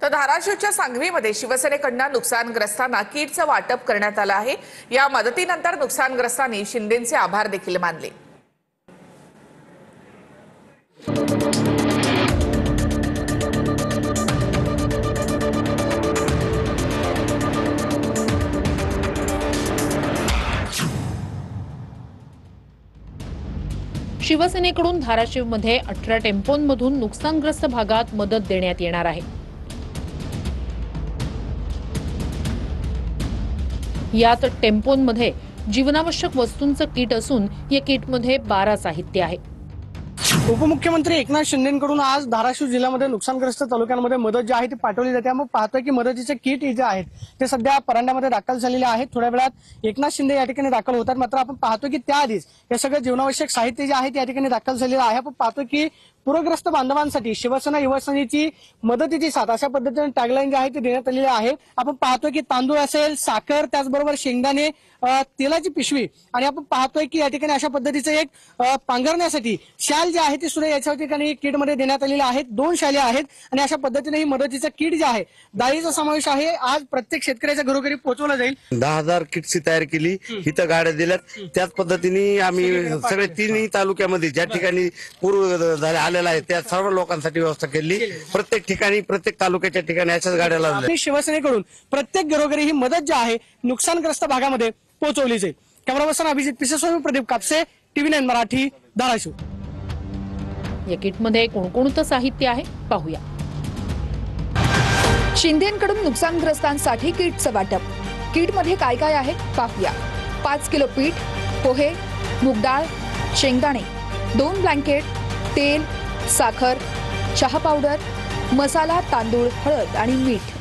तर धाराशिवच्या सांगवीमध्ये शिवसेनेकडून नुकसानग्रस्तांना किटचं वाटप करण्यात आलं आहे। या मदतीनंतर नुकसानग्रस्तांनी शिंदेंचे आभार देखील मानले। शिवसेनेकडून धाराशिवमध्ये 18 टेम्पोंमधून नुकसानग्रस्त भागात मदत देण्यात येणार आहे। यात टेम्पोंमध्ये जीवनावश्यक वस्तूंचं किट असून या किटमध्ये 12 साहित्य आहे। उपमुख्यमंत्री एकनाथ शिंदेंकडून आज धाराशिव जिल्ह्यामध्ये नुकसानग्रस्त तालुक्यांमध्ये मदत जी आहे ती पाठवली जाते। मग पाहतोय की मदतीचे किट जे आहेत ते सध्या परांड्यामध्ये दाखल झालेले आहेत। थोड्या वेळात एकनाथ शिंदे या ठिकाणी दाखल होतात। मात्र आपण पाहतो की त्याआधीच हे सगळं जीवनावश्यक साहित्य जे आहे ते या ठिकाणी दाखल झालेलं आहे। आपण पाहतो की पूरग्रस्त बांधवांसाठी शिवसेना युवासेनेची मदतीची साथ अशा पद्धतीने टॅगलाईन जी आहे ती देण्यात आलेली आहे। आपण पाहतोय की तांदूळ असेल, साखर, त्याचबरोबर शेंगदाणे, तेलाची पिशवी आणि आपण पाहतोय की या ठिकाणी अशा पद्धतीचं एक पांघरण्यासाठी शाल जे आहे ती सुद्धा याच्या ठिकाणी किट मध्ये देण्यात आलेले आहेत। 2 शाले आहेत आणि अशा पद्धतीने ही मदतीचं किट जे आहे डाळीचा समावेश आहे। आज प्रत्येक शेतकऱ्याच्या घरोघरी पोहोचवलं जाईल। 10,000 किटची तयारी केली, इथं गाड्या दिल्यात। त्याच पद्धतीने आम्ही सगळे 3 तालुक्यामध्ये ज्या ठिकाणी पूर आलेला आहे त्या सर्व लोकांसाठी व्यवस्था केली। प्रत्येक ठिकाणी प्रत्येक तालुक्याच्या ठिकाणी अशाच गाड्या लावल्या। शिवसेनेकडून प्रत्येक घरोघरी ही मदत जी आहे नुकसानग्रस्त भागामध्ये पोहोचवली जाईल। Camera person Abhijit Piseswami, Pradeep Kapse, TV9 Marathi, Dharashiv. या किटमध्ये कोणकोणतं साहित्य आहे पाहूया। शिंदेंकडून नुकसानग्रस्तांसाठी किटचं वाटप। किटमध्ये काय काय आहे पाहूया। 5 किलो पीठ, पोहे, मूग डाळ, शेंगदाणे, 2 ब्लँकेट, तेल, साखर, चहा पावडर, मसाला, तांदूळ, हळद आणि मीठ।